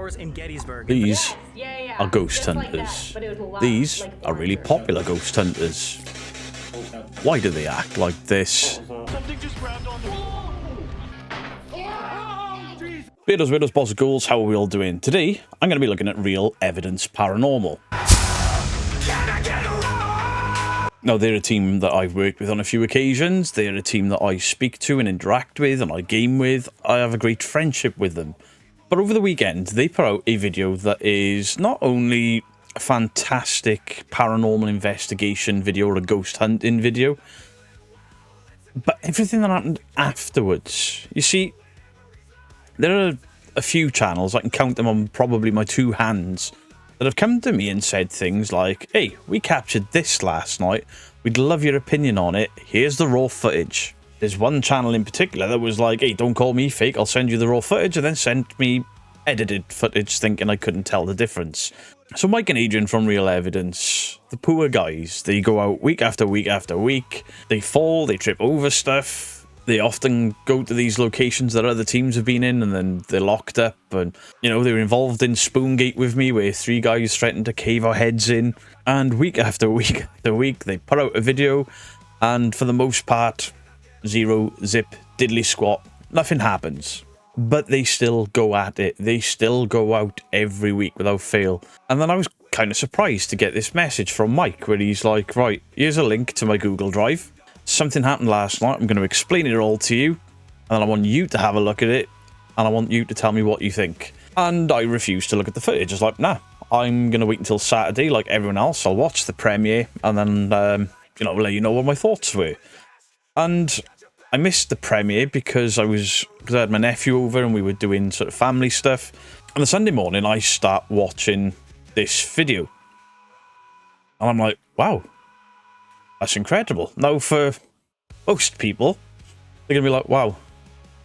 stores in Gettysburg. These Yeah. are ghost Just like hunters. that, but it was a lot, These like, are really larger. popular ghost hunters. Why do they act like this? Something just grabbed onto me. Weirdos, weirdos, boss of ghouls, how are we all doing? Today, I'm going to be looking at real evidence paranormal. Now, they're a team that I've worked with on a few occasions. They're a team that I speak to and interact with and I game with. I have a great friendship with them. But over the weekend, they put out a video that is not only a fantastic paranormal investigation video or a ghost hunting video, but everything that happened afterwards. You see, there are a few channels, I can count them on probably my two hands, that have come to me and said things like, hey, we captured this last night, we'd love your opinion on it, here's the raw footage. There's one channel in particular that was like, hey, don't call me fake, I'll send you the raw footage, and then sent me edited footage thinking I couldn't tell the difference. So Mike and Adrian from Real Evidence, the poor guys, they go out week after week after week, they fall, they trip over stuff, they often go to these locations that other teams have been in and then they're locked up. And, you know, they were involved in Spoongate with me where 3 guys threatened to cave our heads in. And week after week after week, they put out a video. And for the most part, zero, zip, diddly squat, nothing happens. But they still go at it. They still go out every week without fail. And then I was kind of surprised to get this message from Mike where he's like, right, here's a link to my Google Drive. Something happened last night, I'm going to explain it all to you, and I want you to have a look at it, and I want you to tell me what you think. And I refused to look at the footage. I was like, nah, I'm going to wait until Saturday like everyone else. I'll watch the premiere, and then, let you know what my thoughts were. And I missed the premiere because I had my nephew over, and we were doing sort of family stuff. And the Sunday morning, I start watching this video. And I'm like, wow. That's incredible. Now, for most people, they're going to be like, wow,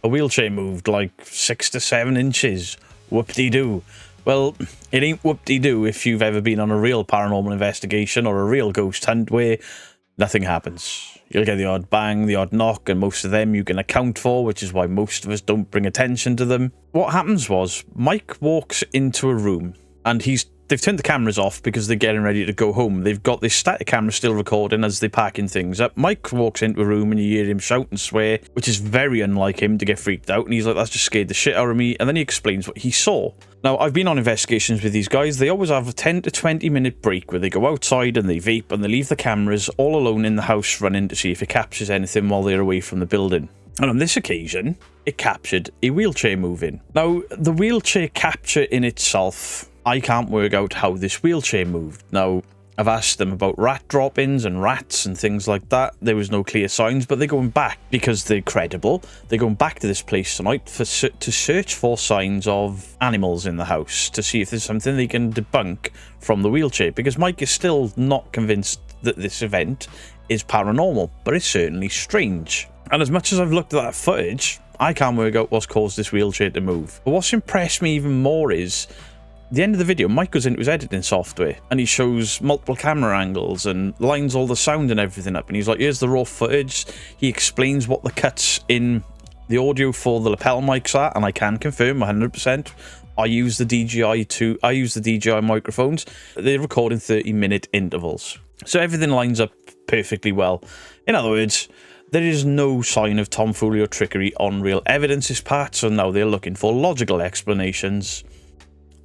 a wheelchair moved like 6 to 7 inches. Whoop-de-doo. Well, it ain't whoop-de-doo if you've ever been on a real paranormal investigation or a real ghost hunt where nothing happens. You'll get the odd bang, the odd knock, and most of them you can account for, which is why most of us don't bring attention to them. What happens was, Mike walks into a room, and they've turned the cameras off because they're getting ready to go home. They've got this static camera still recording as they're packing things up. Mike walks into a room and you hear him shout and swear, which is very unlike him to get freaked out. And he's like, that's just scared the shit out of me. And then he explains what he saw. Now, I've been on investigations with these guys. They always have a 10 to 20 minute break where they go outside and they vape and they leave the cameras all alone in the house running to see if it captures anything while they're away from the building. And on this occasion, it captured a wheelchair moving. Now, the wheelchair capture in itself, I can't work out how this wheelchair moved. Now, I've asked them about rat drop-ins and rats and things like that. There was no clear signs, but they're going back because they're credible. They're going back to this place tonight to search for signs of animals in the house to see if there's something they can debunk from the wheelchair, because Mike is still not convinced that this event is paranormal, but it's certainly strange. And as much as I've looked at that footage, I can't work out what's caused this wheelchair to move. But what's impressed me even more is the end of the video, Mike goes into his editing software and he shows multiple camera angles and lines all the sound and everything up. And he's like, here's the raw footage. He explains what the cuts in the audio for the lapel mics are. And I can confirm 100%. I use the DJI microphones. They record in 30-minute intervals. So everything lines up perfectly well. In other words, there is no sign of tomfoolery or trickery on Real Evidence's part. So now they're looking for logical explanations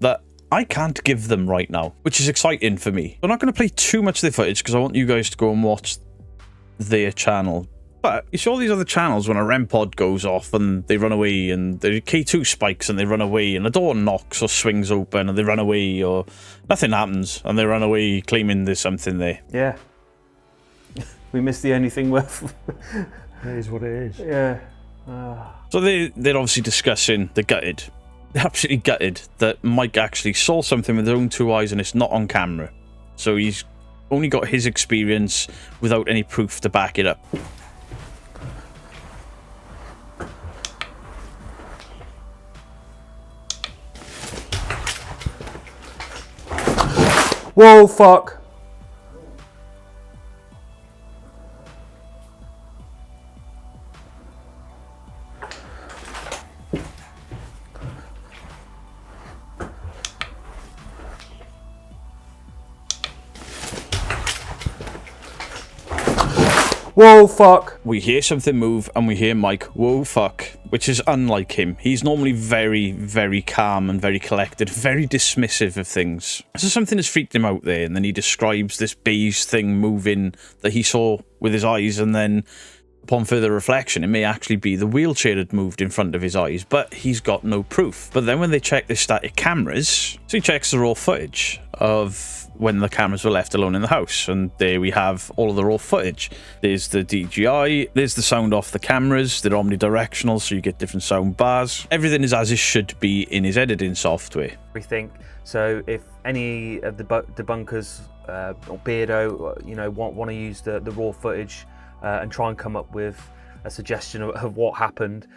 that I can't give them right now, which is exciting for me. I'm not going to play too much of the footage because I want you guys to go and watch their channel. But you see all these other channels when a REM pod goes off and they run away, and the K2 spikes and they run away, and a door knocks or swings open and they run away, or nothing happens and they run away claiming there's something there. Yeah. We missed the only thing worth. It is what it is. Yeah. So they're obviously discussing the gutted. They're absolutely gutted that Mike actually saw something with his own 2 eyes and it's not on camera. So he's only got his experience without any proof to back it up. Whoa, fuck. whoa, fuck. We hear something move and we hear Mike, whoa, fuck, which is unlike him. He's normally very, very calm and very collected, very dismissive of things. So something has freaked him out there, and then he describes this beige thing moving that he saw with his eyes, and then upon further reflection, it may actually be the wheelchair had moved in front of his eyes, but he's got no proof. But then when they check the static cameras, so he checks the raw footage of when the cameras were left alone in the house, and there we have all of the raw footage. There's the DJI, there's the sound off the cameras, they're omnidirectional, so you get different sound bars. Everything is as it should be in his editing software. Everything. So if any of the debunkers or Beardo, you know, want to use the raw footage and try and come up with a suggestion of what happened.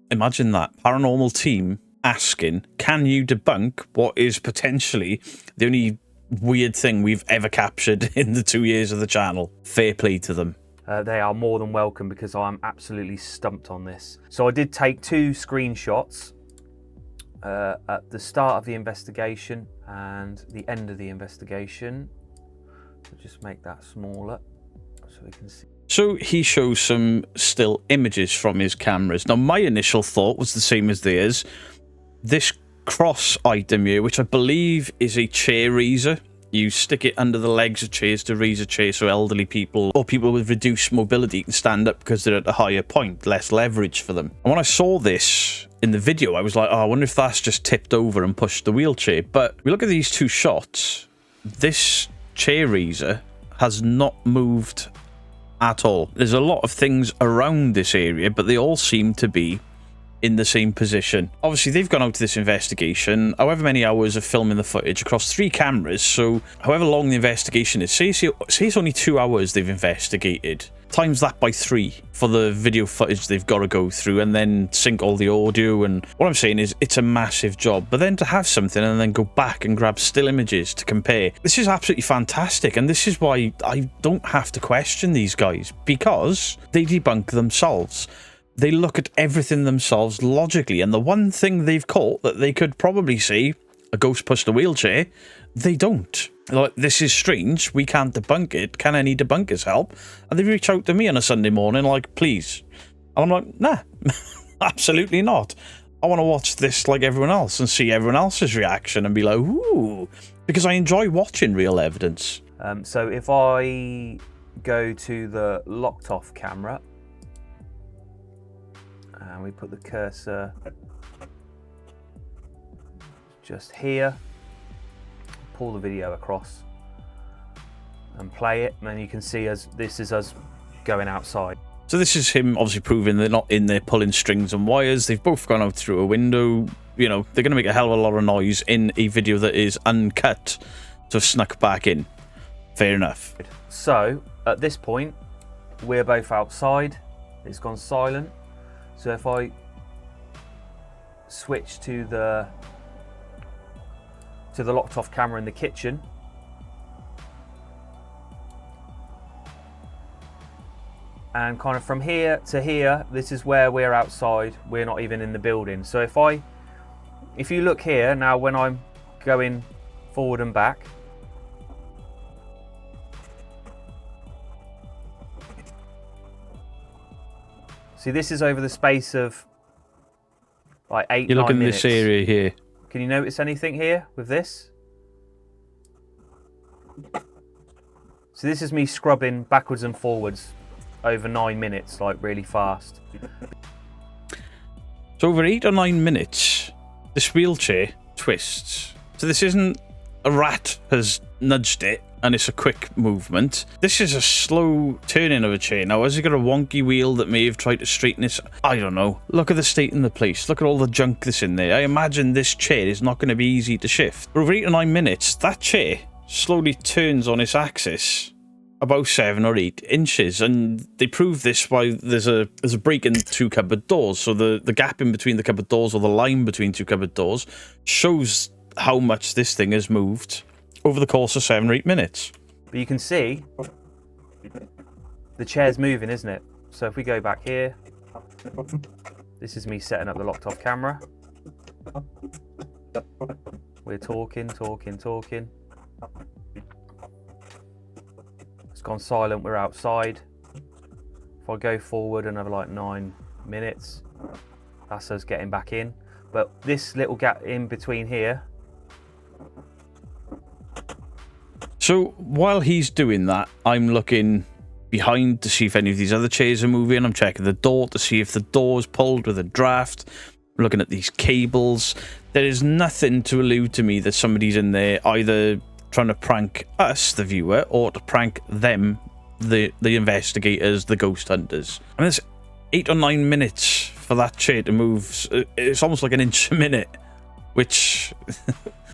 Imagine that. Paranormal team asking, can you debunk what is potentially the only weird thing we've ever captured in the 2 years of the channel? Fair play to them. They are more than welcome, because I'm absolutely stumped on this. So I did take 2 screenshots at the start of the investigation and the end of the investigation. So just make that smaller so we can see. So he shows some still images from his cameras. Now, my initial thought was the same as theirs. This cross item here, which I believe is a chair raiser. You stick it under the legs of chairs to raise a chair so elderly people or people with reduced mobility can stand up because they're at a higher point, less leverage for them. And when I saw this in the video, I was like, oh, I wonder if that's just tipped over and pushed the wheelchair. But we look at these 2 shots. This chair raiser has not moved at all. There's a lot of things around this area, but they all seem to be in the same position. Obviously, they've gone out to this investigation, however many hours of filming the footage across 3 cameras, so however long the investigation is, say it's only 2 hours they've investigated, times that by 3 for the video footage they've got to go through and then sync all the audio. And what I'm saying is it's a massive job, but then to have something and then go back and grab still images to compare, this is absolutely fantastic. And this is why I don't have to question these guys, because they debunk themselves. They look at everything themselves logically, and the one thing they've caught that they could probably say a ghost pushed a wheelchair, they don't. They're like, this is strange, we can't debunk it, can any debunkers help? And they reach out to me on a Sunday morning like, please. And I'm like, nah, absolutely not. I want to watch this like everyone else and see everyone else's reaction and be like, ooh, because I enjoy watching real evidence. So if I go to the locked off camera, and we put the cursor just here, pull the video across and play it, and then you can see as this is us going outside. So this is him obviously proving they're not in there pulling strings and wires. They've both gone out through a window. You know, they're going to make a hell of a lot of noise in a video that is uncut to have snuck back in. Fair enough. So at this point, we're both outside. It's gone silent. So if I switch to the locked off camera in the kitchen, and kind of from here to here, this is where we're outside. We're not even in the building. So if you look here now, when I'm going forward and back, see, this is over the space of like 8-9 minutes. You look in this area here. Can you notice anything here with this? So this is me scrubbing backwards and forwards over 9 minutes, like really fast. So over 8 or 9 minutes, this wheelchair twists. So this isn't a rat has nudged it and it's a quick movement. This is a slow turning of a chair. Now, has it got a wonky wheel that may have tried to straighten this? I don't know. Look at the state in the place. Look at all the junk that's in there. I imagine this chair is not going to be easy to shift. For over 8 or 9 minutes, that chair slowly turns on its axis about 7 or 8 inches, and they prove this by there's a break in 2 cupboard doors. So the gap in between the cupboard doors, or the line between 2 cupboard doors, shows how much this thing has moved over the course of 7 or 8 minutes. But you can see the chair's moving, isn't it? So if we go back here, this is me setting up the locked off camera. We're talking. It's gone silent, we're outside. If I go forward another like 9 minutes, that's us getting back in. But this little gap in between here. So while he's doing that, I'm looking behind to see if any of these other chairs are moving. I'm checking the door to see if the door's pulled with a draft. I'm looking at these cables. There is nothing to allude to me that somebody's in there either trying to prank us, the viewer, or to prank them, the investigators, the ghost hunters. I mean, it's 8 or 9 minutes for that chair to move. It's almost like an inch a minute, which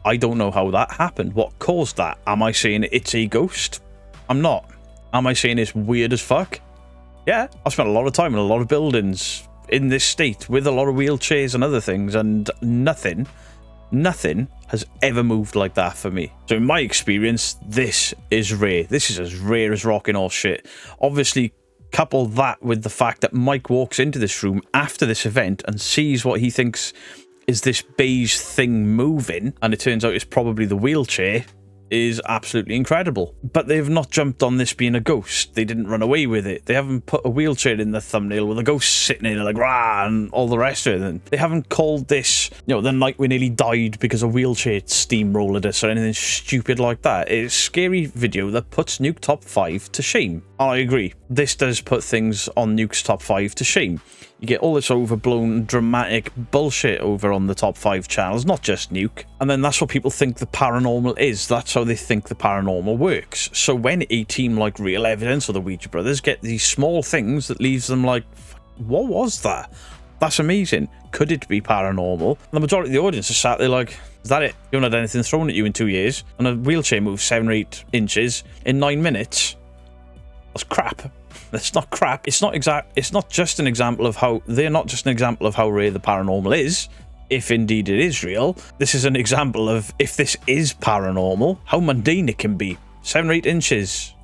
I don't know how that happened. What caused that? Am I saying it's a ghost? I'm not. Am I saying it's weird as fuck? Yeah, I've spent a lot of time in a lot of buildings in this state with a lot of wheelchairs and other things, and nothing has ever moved like that for me. So in my experience, this is rare. This is as rare as rocking horse shit. Obviously, couple that with the fact that Mike walks into this room after this event and sees what he thinks is this beige thing moving, and it turns out it's probably the wheelchair, is absolutely incredible. But they've not jumped on this being a ghost. They didn't run away with it. They haven't put a wheelchair in the thumbnail with a ghost sitting in it like rah and all the rest of it. And they haven't called this, you know, the night we nearly died because a wheelchair steamrolled us or anything stupid like that. It's a scary video that puts Nuke Top 5 to shame. I agree. This does put things on Nuke's Top 5 to shame. You get all this overblown, dramatic bullshit over on the top 5 channels, not just Nuke. And then that's what people think the paranormal is. That's how they think the paranormal works. So when a team like Real Evidence or the Ouija Brothers get these small things that leaves them like, what was that? That's amazing. Could it be paranormal? And the majority of the audience is sat there like, is that it? You haven't had anything thrown at you in 2 years, and a wheelchair moves 7 or 8 inches in 9 minutes? That's crap. That's not crap. It's not just an example of how they're not just an example of how rare the paranormal is, if indeed it is real. This is an example of, if this is paranormal, how mundane it can be. 7 or 8 inches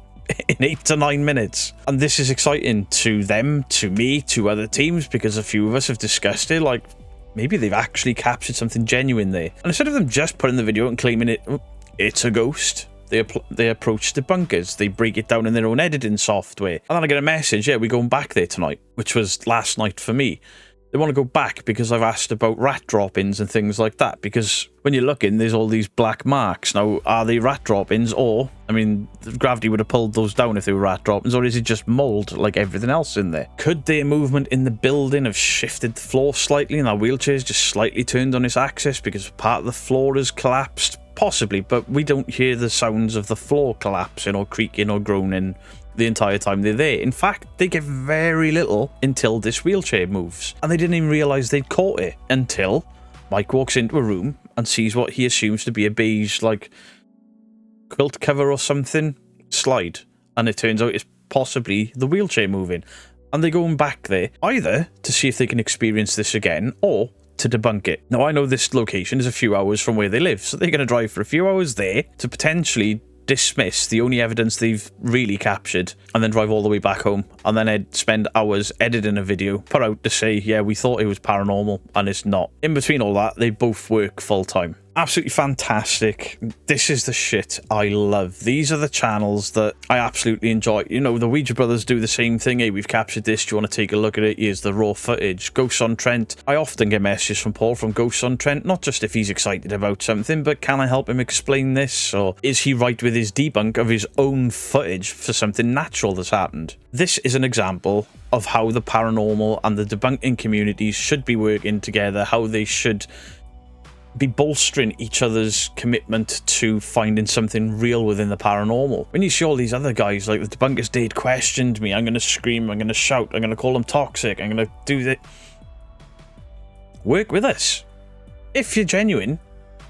in 8 to 9 minutes. And this is exciting to them, to me, to other teams, because a few of us have discussed it. Like, maybe they've actually captured something genuine there. And instead of them just putting the video and claiming it's a ghost, they approach debunkers. They break it down in their own editing software. And then I get a message, yeah, we're going back there tonight, which was last night for me. They want to go back because I've asked about rat drop-ins and things like that. Because when you're looking, there's all these black marks. Now, are they rat drop-ins, or, I mean, gravity would have pulled those down if they were rat drop-ins, or is it just mold like everything else in there? Could their movement in the building have shifted the floor slightly and our wheelchair's just slightly turned on its axis because part of the floor has collapsed? Possibly, but we don't hear the sounds of the floor collapsing or creaking or groaning the entire time they're there. In fact, they get very little until this wheelchair moves. And they didn't even realise they'd caught it until Mike walks into a room and sees what he assumes to be a beige, like, quilt cover or something slide. And it turns out it's possibly the wheelchair moving. And they're going back there either to see if they can experience this again, or to debunk it. Now, I know this location is a few hours from where they live, so they're going to drive for a few hours there to potentially dismiss the only evidence they've really captured, and then drive all the way back home, and then spend hours editing a video, put out to say, yeah, we thought it was paranormal, and it's not. In between all that, they both work full-time. Absolutely fantastic. This is the shit I love. These are the channels that I absolutely enjoy. You know, the Ouija Brothers do the same thing. Hey, we've captured this. Do you want to take a look at it? Here's the raw footage. Ghosts on Trent. I often get messages from Paul from Ghosts on Trent, not just if he's excited about something, but can I help him explain this? Or is he right with his debunk of his own footage for something natural that's happened? This is an example of how the paranormal and the debunking communities should be working together, how they should be bolstering each other's commitment to finding something real within the paranormal. When you see all these other guys, like the debunkers did, questioned me, I'm going to scream, I'm going to shout, I'm going to call them toxic, I'm going to do that. Work with us. If you're genuine,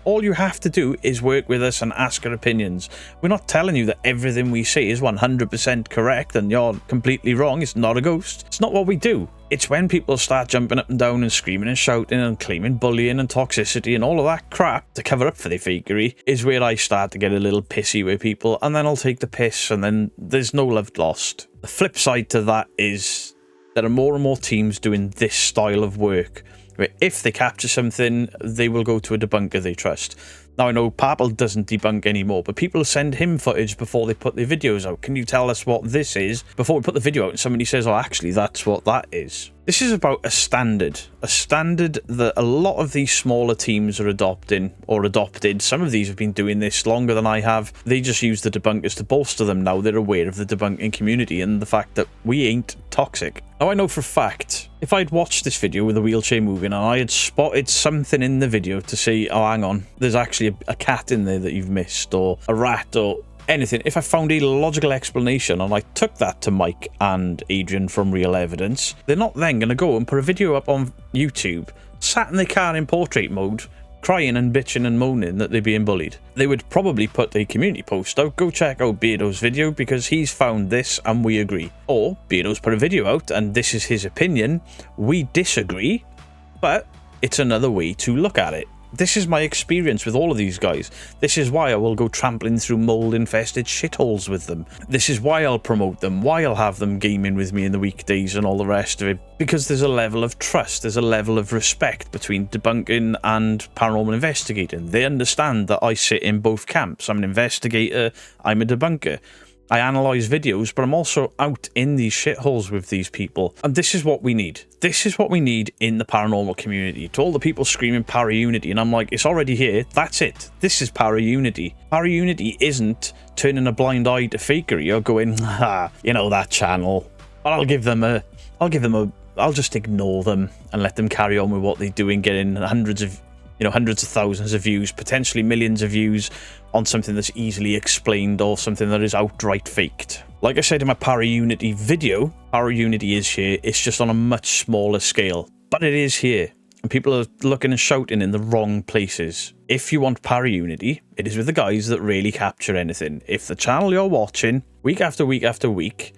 all you have to do is work with us and ask our opinions. We're not telling you that everything we say is 100% correct and you're completely wrong. It's not a ghost. It's not what we do. It's when people start jumping up and down and screaming and shouting and claiming bullying and toxicity and all of that crap to cover up for their fakery is where I start to get a little pissy with people, and then I'll take the piss, and then there's no love lost. The flip side to that is there are more and more teams doing this style of work, where if they capture something, they will go to a debunker they trust. Now, I know Papal doesn't debunk anymore, but people send him footage before they put their videos out. Can you tell us what this is? Before we put the video out and somebody says, oh, actually, that's what that is. This is about a standard that a lot of these smaller teams are adopting or adopted. Some of these have been doing this longer than I have. They just use the debunkers to bolster them now. They're aware of the debunking community and the fact that we ain't toxic. Now, I know for a fact, if I'd watched this video with a wheelchair moving and I had spotted something in the video to say, oh, hang on, there's actually a cat in there that you've missed, or a rat, or anything, if I found a logical explanation and I took that to Mike and Adrian from Real Evidence, they're not then going to go and put a video up on YouTube, sat in their car in portrait mode, crying and bitching and moaning that they're being bullied. They would probably put a community post out, go check out Beardo's video because he's found this and we agree. Or Beardo's put a video out and this is his opinion, we disagree, but it's another way to look at it. This is my experience with all of these guys. This is why I will go trampling through mold-infested shitholes with them. This is why I'll promote them, why I'll have them gaming with me in the weekdays and all the rest of it. Because there's a level of trust, there's a level of respect between debunking and paranormal investigating. They understand that I sit in both camps. I'm an investigator, I'm a debunker. I analyse videos, but I'm also out in these shitholes with these people. And this is what we need. This is what we need in the paranormal community. To all the people screaming para-unity, and I'm like, it's already here. That's it. This is para-unity. Para-unity isn't turning a blind eye to fakery or going, you know, that channel. But I'll just ignore them and let them carry on with what they're doing, getting hundreds of thousands of views, potentially millions of views on something that's easily explained or something that is outright faked. Like I said in my Para-Unity video, Para-Unity is here. It's just on a much smaller scale, but it is here. And people are looking and shouting in the wrong places. If you want Para-Unity, it is with the guys that really capture anything. If the channel you're watching, week after week after week,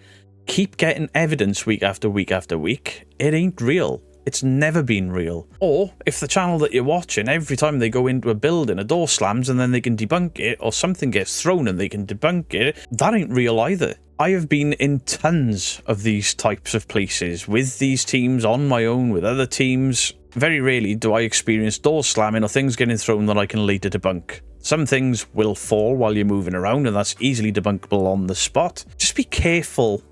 keep getting evidence week after week after week, it ain't real. It's never been real. Or if the channel that you're watching, every time they go into a building, a door slams and then they can debunk it, or something gets thrown and they can debunk it, that ain't real either. I have been in tons of these types of places with these teams on my own, with other teams. Very rarely do I experience door slamming or things getting thrown that I can later debunk. Some things will fall while you're moving around and that's easily debunkable on the spot. Just be careful.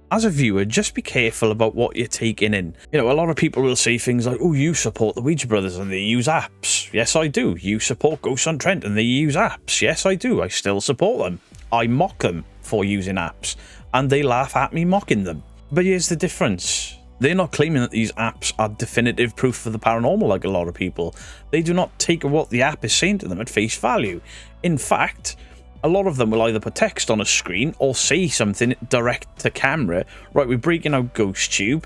As a viewer, just be careful about what you're taking in. You know, a lot of people will say things like, oh, you support the Ouija Brothers and they use apps. Yes, I do. You support Ghosts on Trent and they use apps. Yes, I do. I still support them. I mock them for using apps and they laugh at me mocking them. But here's the difference. They're not claiming that these apps are definitive proof for the paranormal like a lot of people. They do not take what the app is saying to them at face value. In fact, a lot of them will either put text on a screen or say something direct to camera. Right, we're breaking out GhostTube.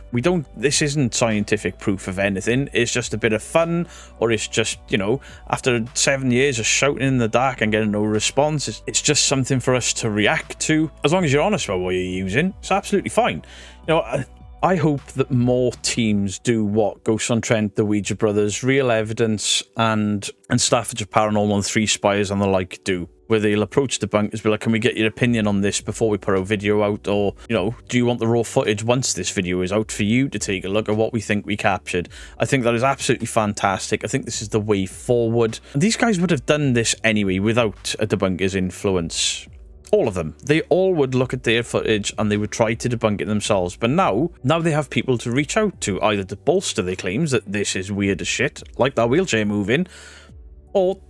This isn't scientific proof of anything. It's just a bit of fun, or it's just, you know, after 7 years of shouting in the dark and getting no response, it's just something for us to react to. As long as you're honest about what you're using, it's absolutely fine. You know, I hope that more teams do what Ghosts on Trent, the Ouija Brothers, Real Evidence, and Staffordshire Paranormal and Three Spires and the like do, where they'll approach debunkers, be like, can we get your opinion on this before we put our video out? Or, you know, do you want the raw footage once this video is out for you to take a look at what we think we captured? I think that is absolutely fantastic. I think this is the way forward. And these guys would have done this anyway without a debunker's influence. All of them. They all would look at their footage and they would try to debunk it themselves. But now they have people to reach out to, either to bolster their claims that this is weird as shit, like that wheelchair moving, or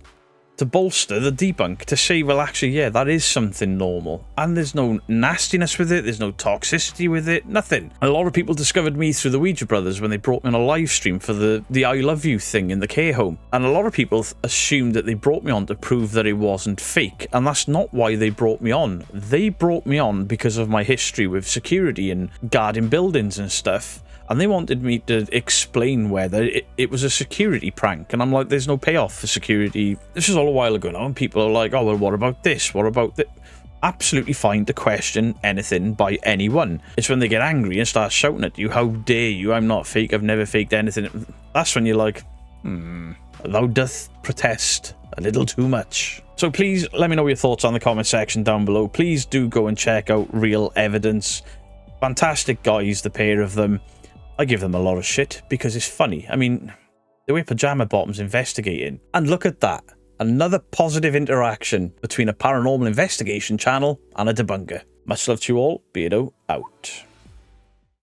to bolster the debunk, to say, well, actually, yeah, that is something normal. And there's no nastiness with it, there's no toxicity with it, nothing. A lot of people discovered me through the Ouija Brothers when they brought me on a live stream for the I Love You thing in the care home. And a lot of people assumed that they brought me on to prove that it wasn't fake. And that's not why they brought me on. They brought me on because of my history with security and guarding buildings and stuff. And they wanted me to explain whether it was a security prank. And I'm like, there's no payoff for security. This was all a while ago now, and people are like, oh, well, what about this? What about that? Absolutely fine to question anything by anyone. It's when they get angry and start shouting at you, how dare you? I'm not fake. I've never faked anything. That's when you're like, thou doth protest a little too much. So please let me know your thoughts on the comment section down below. Please do go and check out Real Evidence. Fantastic guys, the pair of them. I give them a lot of shit because it's funny. I mean, They wear pajama bottoms investigating. And look at that. Another positive interaction between a paranormal investigation channel and a debunker. Much love to you all. Beardo out.